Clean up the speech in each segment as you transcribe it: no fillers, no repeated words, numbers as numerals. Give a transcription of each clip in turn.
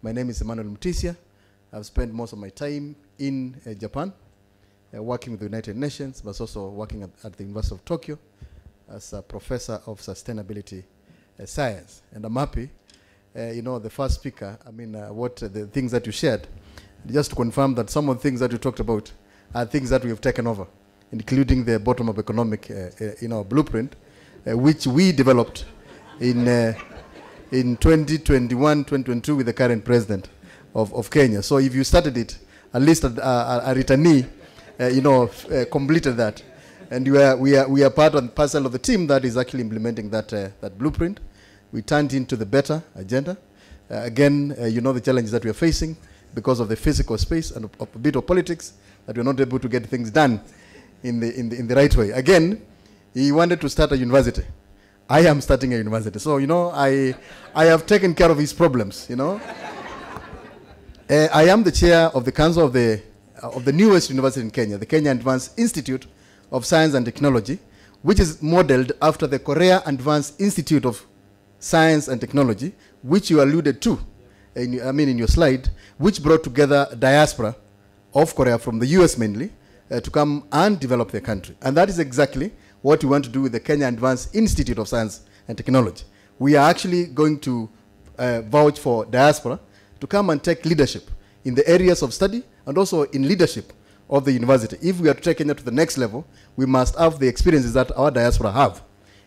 My name is Emmanuel Mutisia. I've spent most of my time in Japan, working with the United Nations, but also working at the University of Tokyo as a professor of sustainability science. And I'm happy, the first speaker, the things that you shared, just to confirm that some of the things that you talked about are things that we have taken over, including the bottom-up economic blueprint, which we developed in 2021, 2022 with the current president of Kenya. So if you started it, at least a returnee, completed that. And we are part and parcel of the team that is actually implementing that blueprint. We turned into the better agenda. Again, the challenges that we are facing because of the physical space and a bit of politics, that we're not able to get things done in the right way. Again, he wanted to start a university. I am starting a university. So, I have taken care of his problems, I am the chair of the council of the newest university in Kenya, the Kenya Advanced Institute of Science and Technology, which is modeled after the Korea Advanced Institute of Science and Technology, which you alluded to, in your slide, which brought together diaspora of Korea from the US mainly, to come and develop their country. And that is exactly what we want to do with the Kenya Advanced Institute of Science and Technology. We are actually going to vouch for diaspora to come and take leadership in the areas of study and also in leadership of the university. If we are to take Kenya to the next level, we must have the experiences that our diaspora have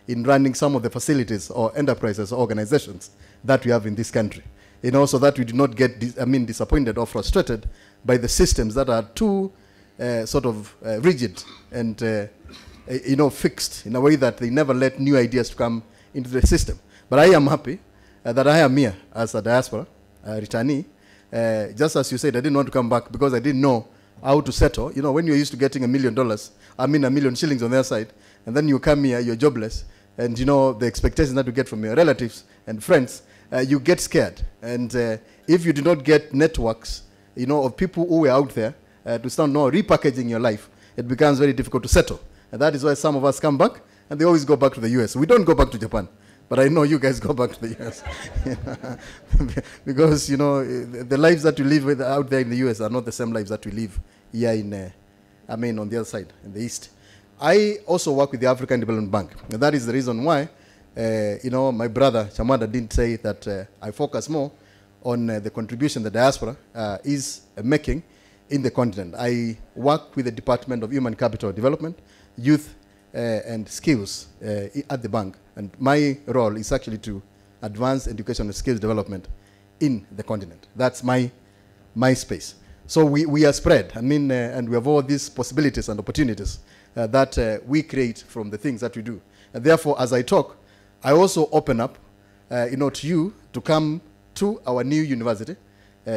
in running some of the facilities or enterprises or organizations that we have in this country. So that we do not get disappointed or frustrated by the systems that are too rigid and fixed in a way that they never let new ideas to come into the system. But I am happy that I am here as a diaspora returnee. Just as you said, I didn't want to come back because I didn't know how to settle. When you're used to getting $1 million, $1 million shillings on their side, and then you come here, you're jobless, and the expectations that you get from your relatives and friends, you get scared. And if you do not get networks, of people who are out there to start repackaging your life, it becomes very difficult to settle. And that is why some of us come back, and they always go back to the US. We don't go back to Japan, but I know you guys go back to the US. Because, the lives that you live with out there in the US are not the same lives that we live here on the other side, in the East. I also work with the African Development Bank. And that is the reason why, my brother Chamada didn't say that I focus more on the contribution the diaspora is making in the continent. I work with the Department of Human Capital Development, Youth and Skills at the bank. And my role is actually to advance education and skills development in the continent. That's my space. So we are spread, and we have all these possibilities and opportunities that we create from the things that we do. And therefore, as I talk, I also open up, to you to come to our new university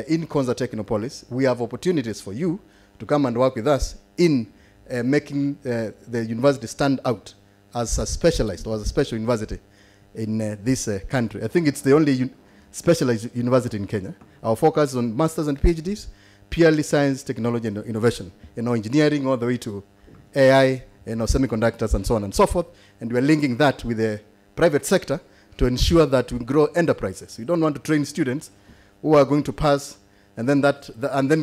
in Konza Technopolis. We have opportunities for you to come and work with us in making the university stand out as a specialized or as a special university in this country. I think it's the only specialized university in Kenya. Our focus is on masters and PhDs, purely science, technology, and innovation. Engineering all the way to AI, semiconductors, and so on and so forth. And we're linking that with the private sector to ensure that we grow enterprises. We don't want to train students who are going to pass and then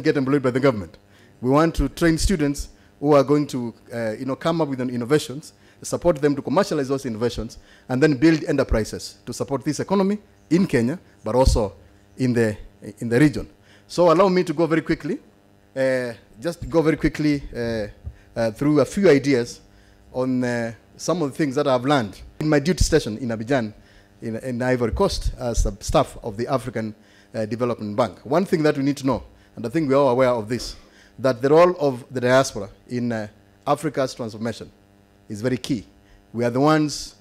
get employed by the government. We want to train students who are going to come up with innovations, support them to commercialize those innovations, and then build enterprises to support this economy in Kenya, but also in the region. So allow me to go very quickly, through a few ideas on some of the things that I've learned in my duty station in Abidjan, in Ivory Coast, as a staff of the African Development Bank. One thing that we need to know, and I think we're all aware of this, that the role of the diaspora in Africa's transformation is very key. We are the ones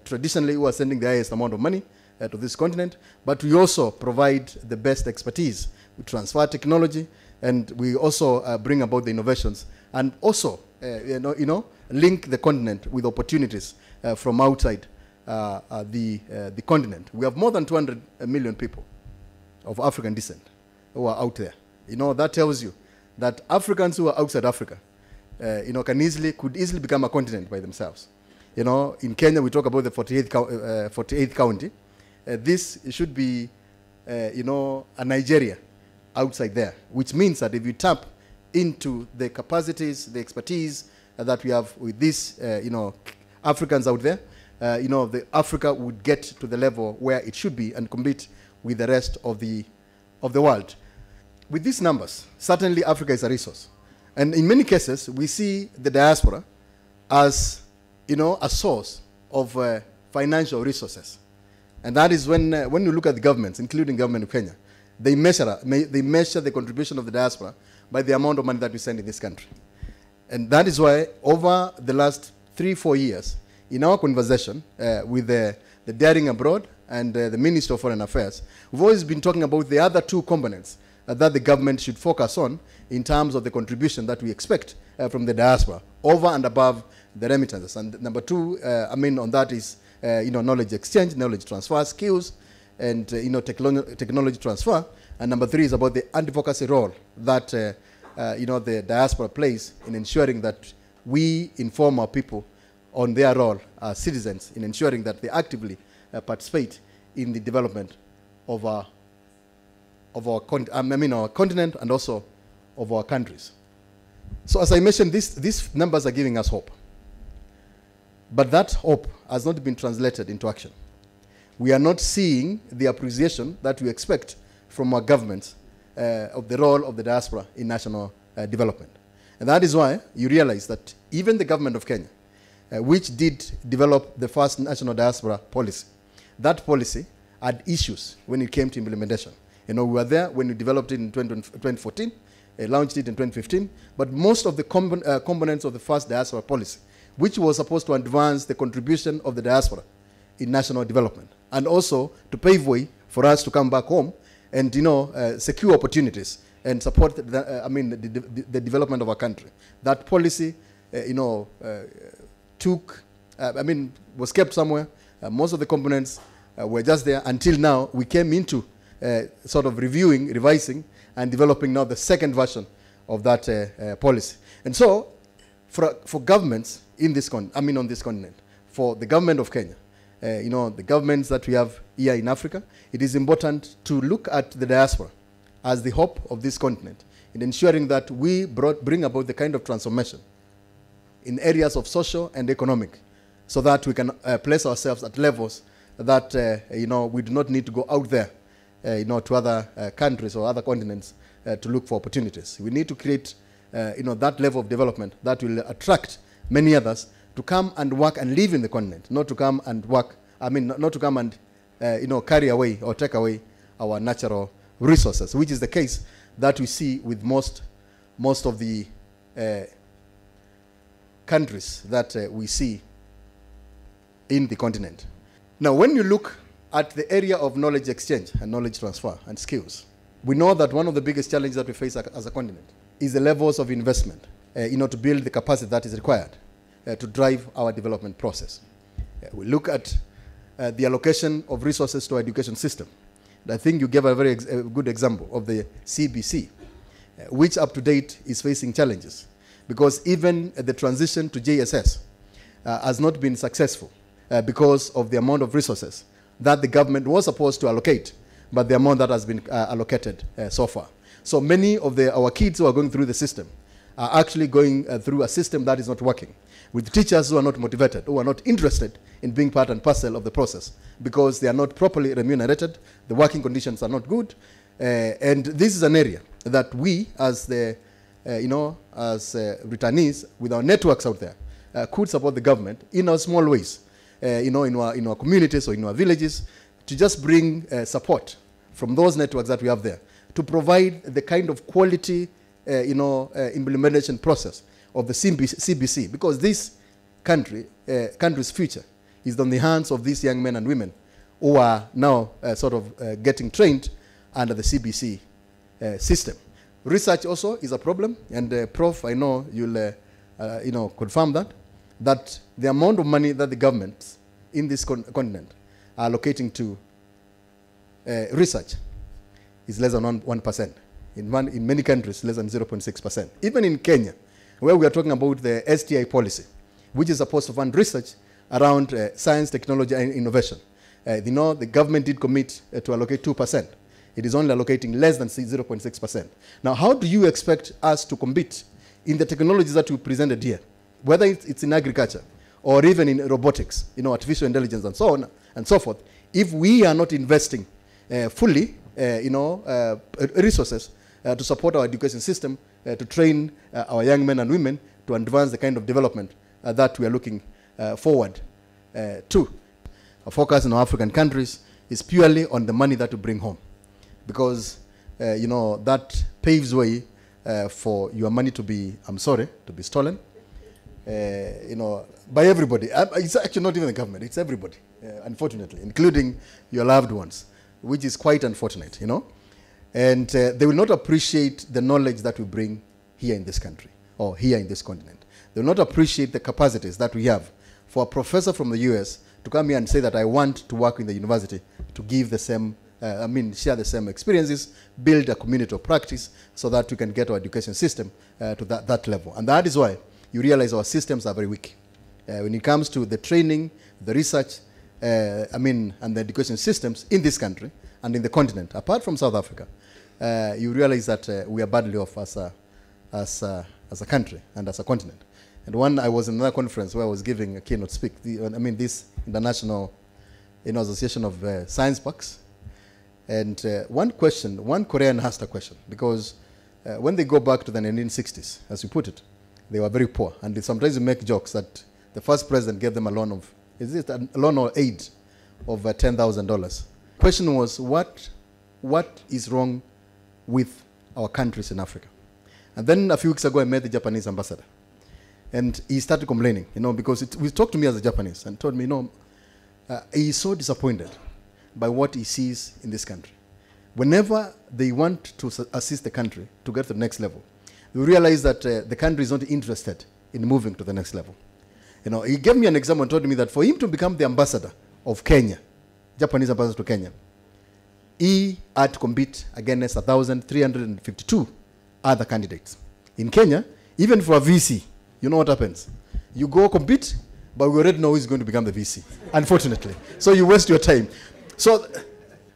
traditionally who are sending the highest amount of money to this continent, but we also provide the best expertise. We transfer technology, and we also bring about the innovations, and also link the continent with opportunities from outside the continent. We have more than 200 million people of African descent who are out there. That tells you that Africans who are outside Africa, could easily become a continent by themselves. In Kenya, we talk about the 48th county. This should be a Nigeria outside there, which means that if you tap into the capacities, the expertise that we have with these, Africans out there, the Africa would get to the level where it should be and compete with the rest of the world. With these numbers, certainly Africa is a resource. And in many cases, we see the diaspora as, a source of financial resources. And that is when you look at the governments, including the government of Kenya, they measure the contribution of the diaspora by the amount of money that we send in this country. And that is why over the last 3-4 years, in our conversation with the Daring Abroad and the Minister of Foreign Affairs, we've always been talking about the other two components that the government should focus on in terms of the contribution that we expect from the diaspora, over and above the remittances. And number two, on that is, knowledge exchange, knowledge transfer, skills, and, technology transfer. And number three is about the advocacy role that, the diaspora plays in ensuring that we inform our people on their role as citizens in ensuring that they actively participate in the development of our continent and also of our countries. So as I mentioned, these numbers are giving us hope. But that hope has not been translated into action. We are not seeing the appreciation that we expect from our governments of the role of the diaspora in national development. And that is why you realize that even the government of Kenya, which did develop the first national diaspora policy, that policy had issues when it came to implementation. We were there when we developed it in 2014, launched it in 2015, but most of the components of the first diaspora policy, which was supposed to advance the contribution of the diaspora in national development, and also to pave way for us to come back home and, secure opportunities and support the development of our country. That policy, was kept somewhere. Most of the components were just there until now. We came into sort of reviewing, revising, and developing now the second version of that policy. And so, for governments in this on this continent, for the government of Kenya, the governments that we have here in Africa, it is important to look at the diaspora as the hope of this continent in ensuring that we bring about the kind of transformation in areas of social and economic, so that we can place ourselves at levels that we do not need to go out there to other countries or other continents to look for opportunities. We need to create that level of development that will attract many others to come and work and live in the continent, not to come and work, not to come and carry away or take away our natural resources, which is the case that we see with most of the countries that we see in the continent. Now, when you look at the area of knowledge exchange and knowledge transfer and skills, we know that one of the biggest challenges that we face as a continent is the levels of investment, to build the capacity that is required to drive our development process. We look at the allocation of resources to our education system. And I think you gave a very good example of the CBC, which up to date is facing challenges, because even the transition to JSS has not been successful because of the amount of resources that the government was supposed to allocate, but the amount that has been allocated so far. So many of our kids who are going through the system are actually going through a system that is not working, with teachers who are not motivated, who are not interested in being part and parcel of the process, because they are not properly remunerated, the working conditions are not good, and this is an area that we, as returnees, with our networks out there, could support the government in our small ways, in our communities or in our villages, to just bring support from those networks that we have there, to provide the kind of quality, implementation process of the CBC, because this country's future is on the hands of these young men and women who are now getting trained under the CBC system. Research also is a problem, and Prof, I know you'll confirm that the amount of money that the governments in this continent are allocating to research is less than 1%. In many countries, less than 0.6%. Even in Kenya, where we are talking about the STI policy, which is supposed to fund research around science, technology, and innovation. The government did commit to allocate 2%. It is only allocating less than 0.6%. Now, how do you expect us to compete in the technologies that we presented here, whether it's in agriculture or even in robotics, artificial intelligence and so on and so forth, if we are not investing fully, resources to support our education system, to train our young men and women to advance the kind of development that we are looking forward to. Our focus in our African countries is purely on the money that we bring home, because that paves way for your money to be, to be stolen, by everybody. It's actually not even the government, it's everybody, unfortunately, including your loved ones, which is quite unfortunate, And they will not appreciate the knowledge that we bring here in this country or here in this continent. They will not appreciate the capacities that we have for a professor from the US to come here and say that I want to work in the university to give the same, share the same experiences, build a community of practice so that we can get our education system to that level. And that is why you realize our systems are very weak. When it comes to the training, the research, and the education systems in this country and in the continent, apart from South Africa, you realize that we are badly off as a country and as a continent. And I was in another conference where I was giving a keynote speak, this international association of science parks. And one Korean asked a question, because when they go back to the 1960s, as you put it, they were very poor. And sometimes you make jokes that the first president gave them a loan of, a loan or aid of $10,000. Question was, what is wrong with our countries in Africa? And then a few weeks ago, I met the Japanese ambassador. And he started complaining, because he talked to me as a Japanese and told me, he is so disappointed by what he sees in this country. Whenever they want to assist the country to get to the next level, you realize that the country is not interested in moving to the next level. He gave me an example and told me that for him to become the ambassador of Kenya, Japanese ambassador to Kenya, he had to compete against 1,352 other candidates. In Kenya, even for a VC, you know what happens? You go compete, but we already know who's going to become the VC, unfortunately. So you waste your time. So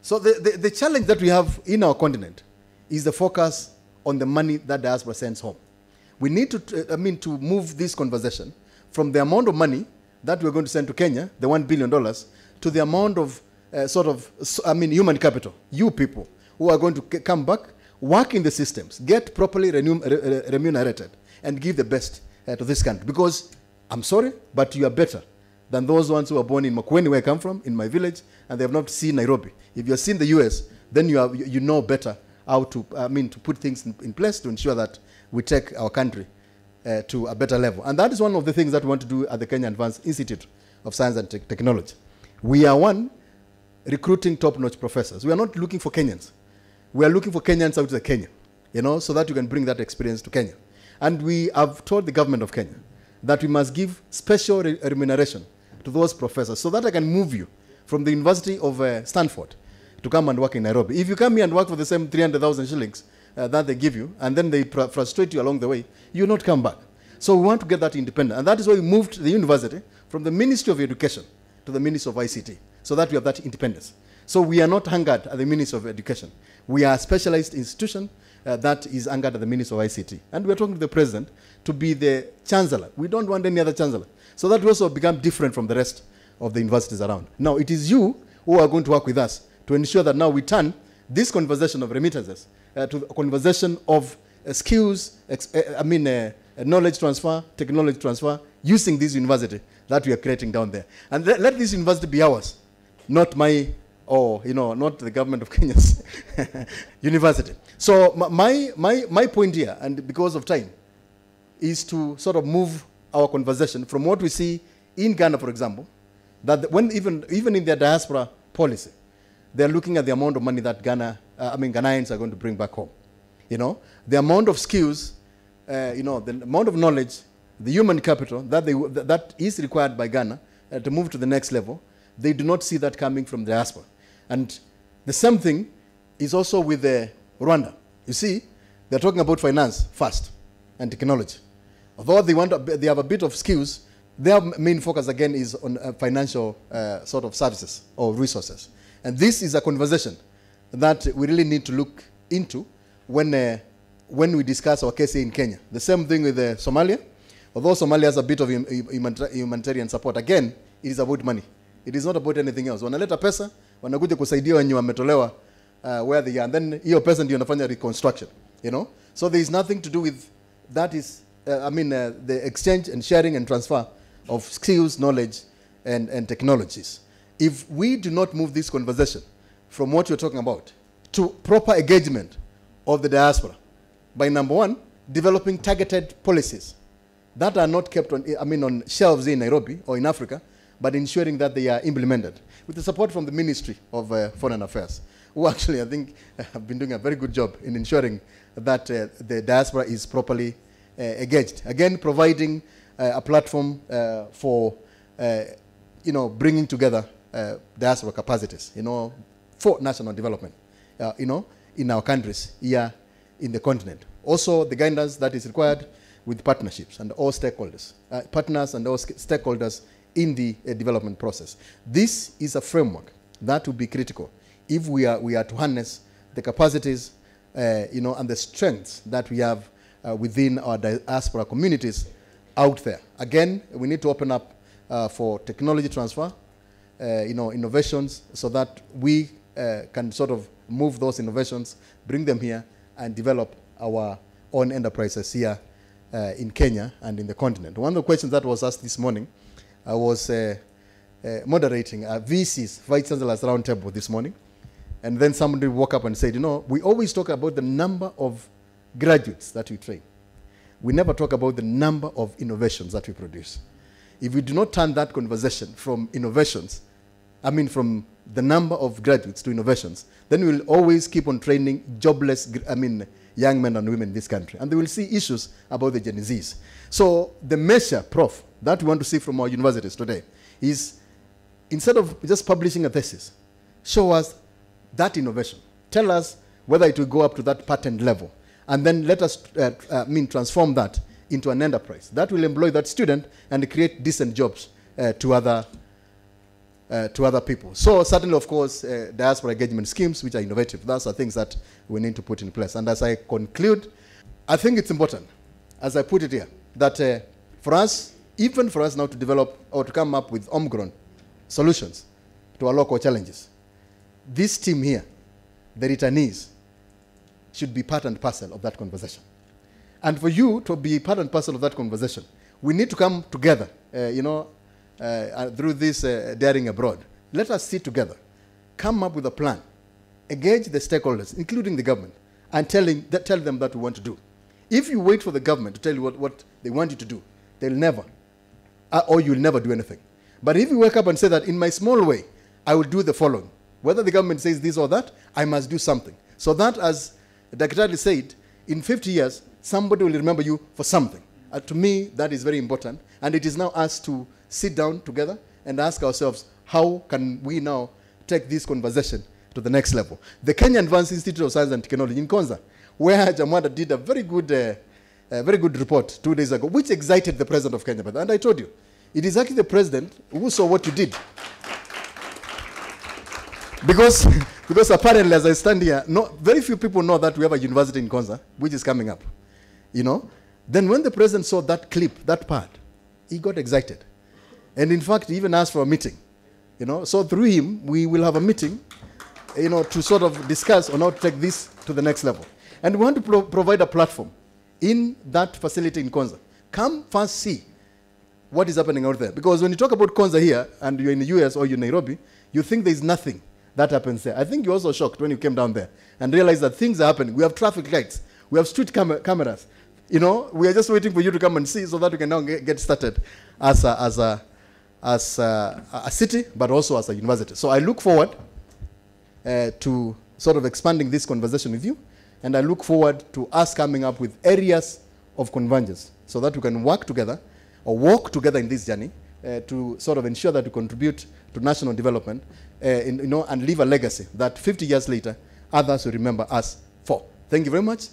the challenge that we have in our continent is the focus on the money that diaspora sends home. We need to move this conversation from the amount of money that we're going to send to Kenya, the $1 billion, to the amount of human capital, you people who are going to come back, work in the systems, get properly remunerated, and give the best to this country. Because, I'm sorry, but you are better than those ones who are born in Makueni, where I come from, in my village, and they have not seen Nairobi. If you have seen the US, then you know better how to put things in place to ensure that we take our country to a better level. And that is one of the things that we want to do at the Kenya Advanced Institute of Science and Technology. We are recruiting top-notch professors. We are not looking for Kenyans. We are looking for Kenyans out of Kenya, so that you can bring that experience to Kenya. And we have told the government of Kenya that we must give special remuneration to those professors so that I can move you from the University of Stanford to come and work in Nairobi. If you come here and work for the same 300,000 shillings that they give you, and then they frustrate you along the way, you will not come back. So we want to get that independent. And that is why we moved the university from the Ministry of Education to the Ministry of ICT, so that we have that independence. So we are not anchored at the Ministry of Education. We are a specialized institution that is anchored at the Ministry of ICT. And we are talking to the President to be the Chancellor. We don't want any other Chancellor. So that we also become different from the rest of the universities around. Now, it is you who are going to work with us to ensure that now we turn this conversation of remittances to a conversation of skills, knowledge transfer, technology transfer, using this university that we are creating down there. And let this university be ours, not not the government of Kenya's university. So my point here, and because of time, is to sort of move our conversation from what we see in Ghana, for example, that when even in their diaspora policy, they're looking at the amount of money that Ghanaians are going to bring back home. The amount of skills, the amount of knowledge, the human capital that is required by Ghana to move to the next level. They do not see that coming from the diaspora. And the same thing is also with Rwanda. You see, they're talking about finance first and technology. Although they have a bit of skills, their main focus again is on financial sort of services or resources. And this is a conversation that we really need to look into when we discuss our case here in Kenya. The same thing with Somalia. Although Somalia has a bit of humanitarian support, again, it is about money. It is not about anything else. Wanaleta pesa, wanakuja kusaidia wenye wametolewa where they are, and then hiyo pesa ndio inafanya reconstruction, you know. So there is nothing to do with that. Is the exchange and sharing and transfer of skills, knowledge, and technologies. If we do not move this conversation from what you're talking about to proper engagement of the diaspora by, number one, developing targeted policies that are not kept on shelves in Nairobi or in Africa, but ensuring that they are implemented with the support from the Ministry of Foreign Affairs, who actually, I think, have been doing a very good job in ensuring that the diaspora is properly engaged. Again, providing a platform for, bringing together diaspora capacities, for national development, in our countries here in the continent. Also, the guidance that is required with partnerships and all stakeholders, partners and all stakeholders in the development process. This is a framework that will be critical if we are to harness the capacities, and the strengths that we have within our diaspora communities out there. Again, we need to open up for technology transfer, innovations, so that we can sort of move those innovations, bring them here, and develop our own enterprises here in Kenya and in the continent. One of the questions that was asked this morning, I was moderating a VC's, Vice Chancellor's Roundtable this morning, and then somebody woke up and said, we always talk about the number of graduates that we train. We never talk about the number of innovations that we produce. If we do not turn that conversation from innovations, from the number of graduates to innovations, then we will always keep on training jobless, young men and women in this country. And they will see issues about the Gen Zs. So the measure, Prof, that we want to see from our universities today is, instead of just publishing a thesis, show us that innovation. Tell us whether it will go up to that patent level. And then let us transform that into an enterprise that will employ that student and create decent jobs to other people. So certainly, of course, diaspora engagement schemes, which are innovative, those are things that we need to put in place. And as I conclude, I think it's important, as I put it here, that for us, even for us now to develop or to come up with homegrown solutions to our local challenges, this team here, the returnees, should be part and parcel of that conversation. And for you to be part and parcel of that conversation, we need to come together, through this daring abroad. Let us sit together, come up with a plan, engage the stakeholders, including the government, and tell them that we want to do. If you wait for the government to tell you what they want you to do, they'll never, or you'll never do anything. But if you wake up and say that in my small way, I will do the following, whether the government says this or that, I must do something. So that, as Dr. said, in 50 years, somebody will remember you for something. To me, that is very important. And it is now us to sit down together and ask ourselves, how can we now take this conversation to the next level? The Kenya Advanced Institute of Science and Technology in Konza, where Jamwada did a very good report 2 days ago, which excited the president of Kenya. And I told you, it is actually the president who saw what you did. Because apparently, as I stand here, very few people know that we have a university in Konza, which is coming up. Then when the president saw that clip, that part, he got excited. And in fact, he even asked for a meeting. So through him, we will have a meeting, to sort of discuss on how to take this to the next level. And we want to provide a platform in that facility in Konza. Come first see what is happening out there. Because when you talk about Konza here, and you're in the US or you're in Nairobi, you think there's nothing that happens there. I think you're also shocked when you came down there and realized that things are happening. We have traffic lights. We have street cameras. We are just waiting for you to come and see so that we can now get started as a city, but also as a university. So I look forward to sort of expanding this conversation with you, and I look forward to us coming up with areas of convergence so that we can work together or walk together in this journey to sort of ensure that we contribute to national development, and leave a legacy that 50 years later, others will remember us for. Thank you very much.